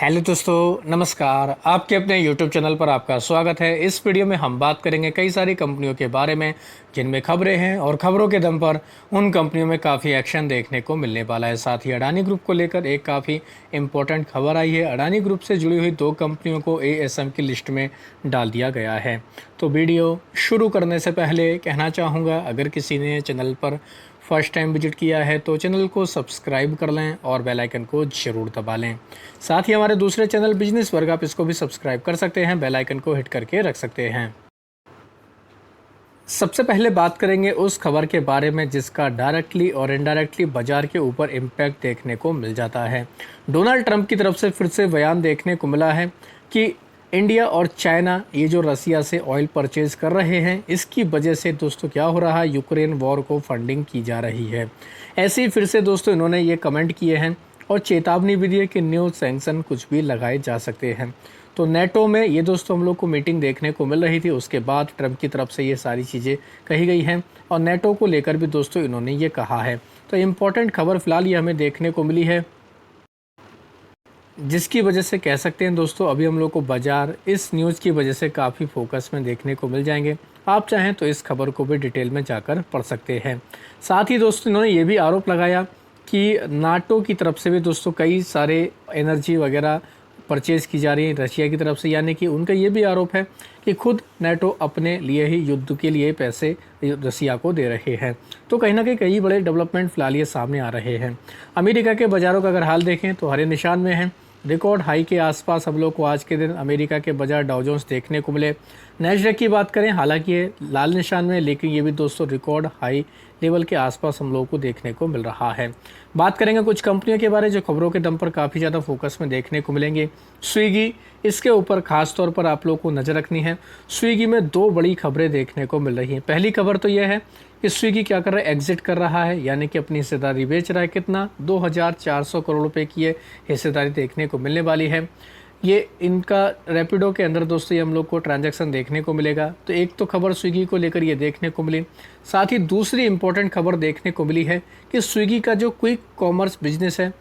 Hello दोस्तों, नमस्कार। आपके अपने यूट्यूब चैनल पर आपका स्वागत है। इस वीडियो में हम बात करेंगे कई सारी कंपनियों के बारे में जिनमें खबरें हैं और खबरों के दम पर उन कंपनियों में काफ़ी एक्शन देखने को मिलने वाला है। साथ ही अडानी ग्रुप को लेकर एक काफ़ी इम्पोर्टेंट खबर आई है। अडानी ग्रुप से जुड़ी हुई 2 कंपनियों को एएसएम की लिस्ट में डाल दिया गया है। तो वीडियो शुरू करने से पहले कहना चाहूँगा, अगर किसी ने चैनल पर फर्स्ट टाइम विजिट किया है तो चैनल को सब्सक्राइब कर लें और बेल आइकन को ज़रूर दबा लें। साथ ही हमारे दूसरे चैनल बिजनेस वर्ग, आप इसको भी सब्सक्राइब कर सकते हैं, बेल आइकन को हिट करके रख सकते हैं। सबसे पहले बात करेंगे उस खबर के बारे में जिसका डायरेक्टली और इनडायरेक्टली बाजार के ऊपर इम्पैक्ट देखने को मिल जाता है। डोनाल्ड ट्रंप की तरफ से फिर से बयान देखने को मिला है कि इंडिया और चाइना ये जो रसिया से ऑयल परचेज कर रहे हैं, इसकी वजह से दोस्तों क्या हो रहा है, यूक्रेन वॉर को फंडिंग की जा रही है। ऐसे ही फिर से दोस्तों इन्होंने ये कमेंट किए हैं और चेतावनी भी दी है कि न्यू सैंक्शन कुछ भी लगाए जा सकते हैं। तो नेटो में ये दोस्तों हम लोग को मीटिंग देखने को मिल रही थी, उसके बाद ट्रंप की तरफ से ये सारी चीज़ें कही गई हैं और नेटो को लेकर भी दोस्तों इन्होंने ये कहा है। तो इम्पोर्टेंट खबर फिलहाल ये हमें देखने को मिली है, जिसकी वजह से कह सकते हैं दोस्तों अभी हम लोग को बाज़ार इस न्यूज़ की वजह से काफ़ी फोकस में देखने को मिल जाएंगे। आप चाहें तो इस खबर को भी डिटेल में जाकर पढ़ सकते हैं। साथ ही दोस्तों इन्होंने ये भी आरोप लगाया कि नाटो की तरफ से भी दोस्तों कई सारे एनर्जी वगैरह परचेज़ की जा रही है रशिया की तरफ से, यानी कि उनका ये भी आरोप है कि खुद नेटो अपने लिए ही युद्ध के लिए पैसे रसिया को दे रहे हैं। तो कहीं ना कहीं कई बड़े डेवलपमेंट फिलहाल ये सामने आ रहे हैं। अमेरिका के बाज़ारों का अगर हाल देखें तो हरे निशान में है। रिकॉर्ड हाई के आसपास हम लोग को आज के दिन अमेरिका के बाजार डाउ जोन्स देखने को मिले। नैस्डैक की बात करें, हालांकि ये लाल निशान में, लेकिन ये भी दोस्तों रिकॉर्ड हाई लेवल के आसपास हम लोगों को देखने को मिल रहा है। बात करेंगे कुछ कंपनियों के बारे जो खबरों के दम पर काफ़ी ज़्यादा फोकस में देखने को मिलेंगे। स्विगी, इसके ऊपर खास तौर पर आप लोग को नज़र रखनी है। स्विगी में 2 बड़ी खबरें देखने को मिल रही हैं। पहली खबर तो यह है कि स्विगी क्या कर रहा है, एग्जिट कर रहा है, यानी कि अपनी हिस्सेदारी बेच रहा है। कितना, 2400 करोड़ रुपए की ये हिस्सेदारी देखने को मिलने वाली है। ये इनका रैपिडो के अंदर दोस्तों ये हम लोग को ट्रांजैक्शन देखने को मिलेगा। तो एक तो खबर स्विगी को लेकर ये देखने को मिली। साथ ही दूसरी इंपॉर्टेंट खबर देखने को मिली है कि स्विगी का जो क्विक कॉमर्स बिजनेस है,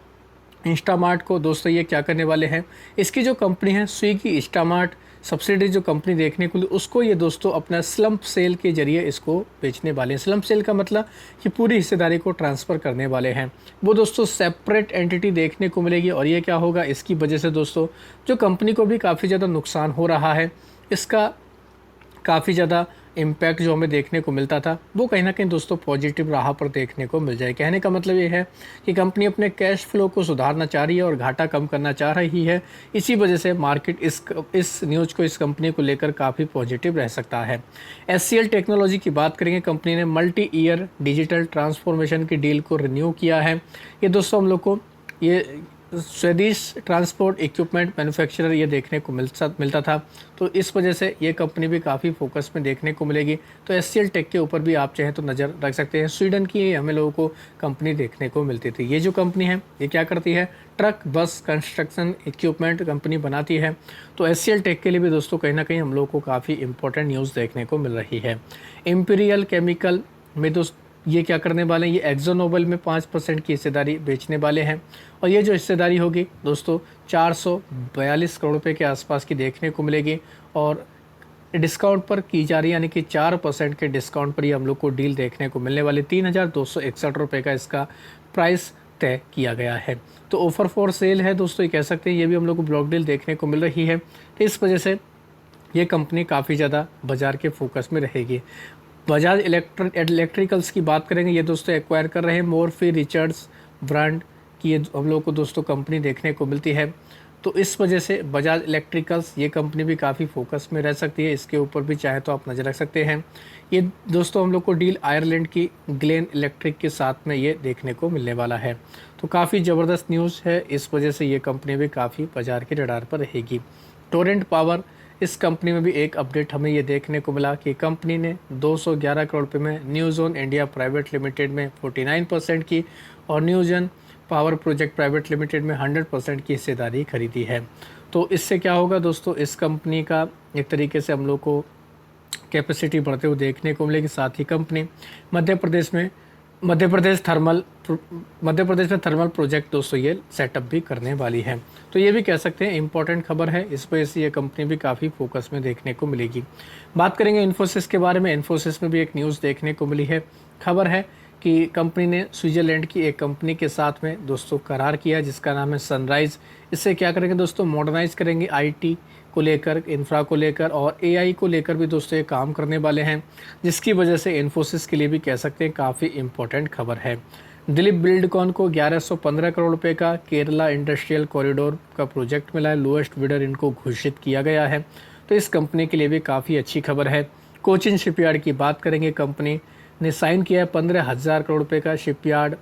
इंस्टामार्ट को दोस्तों ये क्या करने वाले हैं, इसकी जो कंपनी है स्विगी इंस्टामार्ट सब्सिडी जो कंपनी देखने को, उसको ये दोस्तों अपना स्लम्प सेल के जरिए इसको बेचने वाले हैं। स्लम्प सेल का मतलब कि पूरी हिस्सेदारी को ट्रांसफ़र करने वाले हैं। वो दोस्तों सेपरेट एंटिटी देखने को मिलेगी और ये क्या होगा, इसकी वजह से दोस्तों जो कंपनी को भी काफ़ी ज़्यादा नुकसान हो रहा है, इसका काफ़ी ज़्यादा इम्पैक्ट जो हमें देखने को मिलता था वो कहीं ना कहीं दोस्तों पॉजिटिव राह पर देखने को मिल जाए। कहने का मतलब ये है कि कंपनी अपने कैश फ्लो को सुधारना चाह रही है और घाटा कम करना चाह रही है। इसी वजह से मार्केट इस न्यूज़ को, इस कंपनी को लेकर काफ़ी पॉजिटिव रह सकता है। एचसीएल टेक्नोलॉजी की बात करेंगे, कंपनी ने मल्टी ईयर डिजिटल ट्रांसफॉर्मेशन की डील को रिन्यू किया है। ये दोस्तों हम लोग को ये स्वीडिश ट्रांसपोर्ट इक्विपमेंट मैन्युफैक्चरर ये देखने को मिलता था। तो इस वजह से ये कंपनी भी काफ़ी फोकस में देखने को मिलेगी। तो एचसीएल टेक के ऊपर भी आप चाहें तो नज़र रख सकते हैं। स्वीडन की हमें लोगों को कंपनी देखने को मिलती थी। ये जो कंपनी है ये क्या करती है, truck bus construction equipment company बनाती है। तो एचसीएल टेक के लिए भी दोस्तों कहीं ना कहीं हम लोग को काफ़ी इंपॉर्टेंट न्यूज़ देखने को मिल रही है। इम्पीरियल केमिकल में दोस्त ये क्या करने वाले हैं, ये एक्जो नोबल में 5% की हिस्सेदारी बेचने वाले हैं और ये जो हिस्सेदारी होगी दोस्तों 442 करोड़ रुपए के आसपास की देखने को मिलेगी और डिस्काउंट पर की जा रही है, यानी कि 4% के डिस्काउंट पर ये हम लोग को डील देखने को मिलने वाली। 3261 रुपये का इसका प्राइस तय किया गया है। तो ऑफर फॉर सेल है दोस्तों, ये कह सकते हैं। ये भी हम लोग को ब्लॉक डील देखने को मिल रही है। तो इस वजह से ये कंपनी काफ़ी ज़्यादा बाज़ार के फोकस में रहेगी। बजाज इलेक्ट्रिकल्स की बात करेंगे, ये दोस्तों एक्वायर कर रहे हैं मोरफी रिचर्ड्स ब्रांड की ये हम लोग को दोस्तों कंपनी देखने को मिलती है। तो इस वजह से बजाज इलेक्ट्रिकल्स ये कंपनी भी काफ़ी फोकस में रह सकती है। इसके ऊपर भी चाहे तो आप नज़र रख सकते हैं। ये दोस्तों हम लोग को डील आयरलैंड की ग्लेन इलेक्ट्रिक के साथ में ये देखने को मिलने वाला है। तो काफ़ी ज़बरदस्त न्यूज़ है, इस वजह से ये कंपनी भी काफ़ी बाज़ार के रडार पर रहेगी। टोरेंट पावर, इस कंपनी में भी एक अपडेट हमें ये देखने को मिला कि कंपनी ने 211 करोड़ रुपये में new zone India private limited में 49% की और new zone power project private limited में 100% की हिस्सेदारी खरीदी है। तो इससे क्या होगा दोस्तों, इस कंपनी का एक तरीके से हम लोग को कैपेसिटी बढ़ते हुए देखने को मिलेगी। साथ ही कंपनी मध्य प्रदेश में मध्य प्रदेश में थर्मल प्रोजेक्ट दोस्तों ये सेटअप भी करने वाली है। तो ये भी कह सकते हैं इम्पोर्टेंट खबर है, इस वजह से ये कंपनी भी काफ़ी फोकस में देखने को मिलेगी। बात करेंगे इन्फोसिस के बारे में। इन्फोसिस में भी एक न्यूज़ देखने को मिली है। खबर है कि कंपनी ने स्विट्ज़रलैंड की एक कंपनी के साथ में दोस्तों करार किया जिसका नाम है सनराइज़। इससे क्या करेंगे दोस्तों, मॉडर्नाइज करेंगे आईटी को लेकर, इंफ्रा को लेकर और एआई को लेकर भी दोस्तों ये काम करने वाले हैं, जिसकी वजह से इन्फोसिस के लिए भी कह सकते हैं काफ़ी इंपॉर्टेंट खबर है। दिलीप बिल्डकॉन को 1115 करोड़ रुपए का केरला इंडस्ट्रियल कॉरिडोर का प्रोजेक्ट मिला है। लोएस्ट बिडर इनको घोषित किया गया है, तो इस कंपनी के लिए भी काफ़ी अच्छी खबर है। कोचिन शिपयार्ड की बात करेंगे। कंपनी ने साइन किया है 15,000 करोड़ रुपए का शिपयार्ड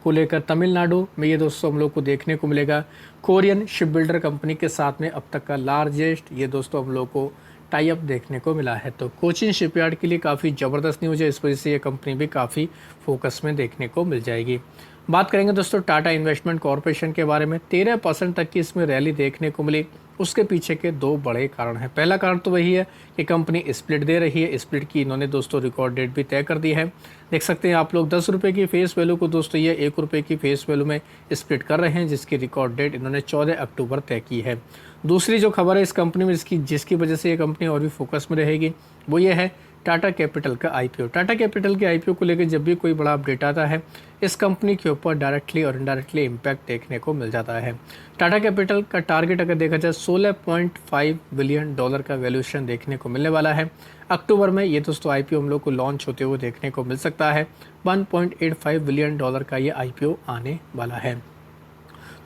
को लेकर। तमिलनाडु में ये दोस्तों हम लोग को देखने को मिलेगा। कोरियन शिप बिल्डर कंपनी के साथ में अब तक का लार्जेस्ट ये दोस्तों हम लोग को टाई अप देखने को मिला है। तो कोचिन शिपयार्ड के लिए काफ़ी ज़बरदस्त न्यूज़ है, इस वजह से ये कंपनी भी काफ़ी फोकस में देखने को मिल जाएगी। बात करेंगे दोस्तों टाटा इन्वेस्टमेंट कॉरपोरेशन के बारे में। 13% तक की इसमें रैली देखने को मिली। उसके पीछे के दो बड़े कारण हैं। पहला कारण तो वही है कि कंपनी स्प्लिट दे रही है। स्प्लिट की इन्होंने दोस्तों रिकॉर्ड डेट भी तय कर दी है। देख सकते हैं आप लोग 10 रुपये की फेस वैल्यू को दोस्तों ये 1 रुपये की फेस वैल्यू में स्प्लिट कर रहे हैं, जिसकी रिकॉर्ड डेट इन्होंने 14 अक्टूबर तय की है। दूसरी जो खबर है इस कंपनी में जिसकी वजह से ये कंपनी और भी फोकस में रहेगी, वो ये है टाटा कैपिटल का आईपीओ। टाटा कैपिटल के आईपीओ को लेकर जब भी कोई बड़ा अपडेट आता है, इस कंपनी के ऊपर डायरेक्टली और इनडायरेक्टली इम्पैक्ट देखने को मिल जाता है। टाटा कैपिटल का टारगेट अगर देखा जाए $16.5 बिलियन का वैल्यूएशन देखने को मिलने वाला है। अक्टूबर में ये दोस्तों आईपीओ हम लोग को लॉन्च होते हुए देखने को मिल सकता है। $1.85 बिलियन का ये आईपीओ आने वाला है।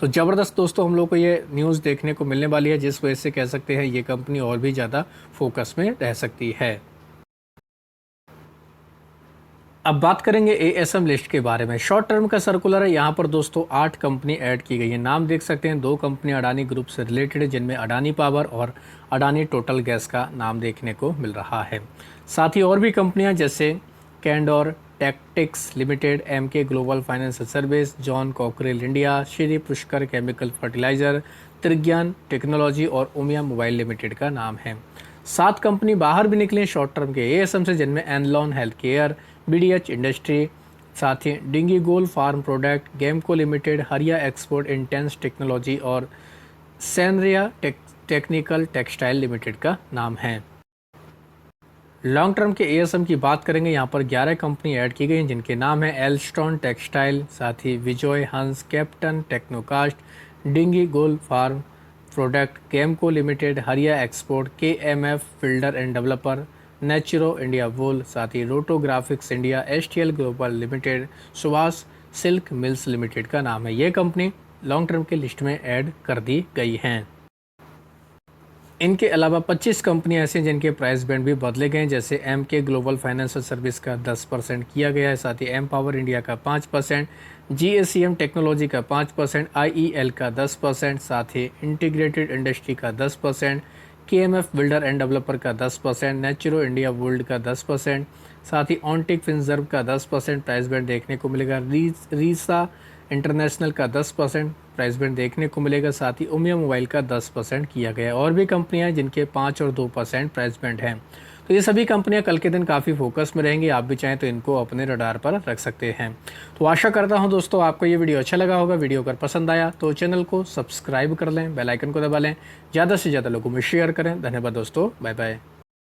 तो ज़बरदस्त दोस्तों हम लोग को ये न्यूज़ देखने को मिलने वाली है, जिस वजह से कह सकते हैं ये कंपनी और भी ज़्यादा फोकस में रह सकती है। अब बात करेंगे एएसएम लिस्ट के बारे में। शॉर्ट टर्म का सर्कुलर है। यहाँ पर दोस्तों 8 कंपनी ऐड की गई है। नाम देख सकते हैं, 2 कंपनी अडानी ग्रुप से रिलेटेड है, जिनमें अडानी पावर और अडानी टोटल गैस का नाम देखने को मिल रहा है। साथ ही और भी कंपनियाँ जैसे Candor Tactics limited, MK global financial service, John Cockerell India, Shri Pushkar chemical fertilizer, Trigyan technology और उमिया मोबाइल लिमिटेड का नाम है। 7 कंपनी बाहर भी निकले शॉर्ट टर्म के एएसएम से, जिनमें एनलॉन हेल्थ केयर, बीडीएच इंडस्ट्री, साथ ही डिंगी गोल farm product, Gemco limited, Hariya export intense technology और सैनरिया टेक्निकल टेक्सटाइल लिमिटेड का नाम है। लॉन्ग टर्म के एएसएम की बात करेंगे। यहाँ पर 11 कंपनी ऐड की गई हैं, जिनके नाम है एल्स्टोन टेक्सटाइल, साथ ही विजय हंस, कैप्टन टेक्नोकास्ट, डिंगी गोल farm product, Gemco limited, Hariya export, KMF fielder and developer, Naturo India wool, साथ ही Rotographics India, STL global limited, Subhash silk mills limited का नाम है। ये कंपनी लॉन्ग टर्म के लिस्ट में ऐड कर दी गई हैं। इनके अलावा 25 कंपनियां ऐसी हैं जिनके प्राइस बैंड भी बदले गए हैं, जैसे एमके ग्लोबल फाइनेंशियल सर्विस का 10% किया गया है, साथ ही एम पावर इंडिया का 5%, जीएसीएम टेक्नोलॉजी का 5%, आईईएल का 10%, साथ ही इंटीग्रेटेड इंडस्ट्री का 10%, केएमएफ बिल्डर एंड डेवलपर का 10%, नेचुरो इंडिया वर्ल्ड का 10%, साथ ही ऑनटिक फिनजर्व का 10% प्राइस बैंड देखने को मिलेगा। रीसा इंटरनेशनल का 10% प्राइस बैंड देखने को मिलेगा, साथ ही उमिया मोबाइल का 10% किया गया। और भी कंपनियां जिनके 5 और 2% प्राइस बैंड हैं। तो ये सभी कंपनियां कल के दिन काफ़ी फोकस में रहेंगी। आप भी चाहें तो इनको अपने रडार पर रख सकते हैं। तो आशा करता हूं दोस्तों आपको ये वीडियो अच्छा लगा होगा। वीडियो अगर पसंद आया तो चैनल को सब्सक्राइब कर लें, बेल आइकन को दबा लें, ज़्यादा से ज़्यादा लोगों में शेयर करें। धन्यवाद दोस्तों, बाय बाय।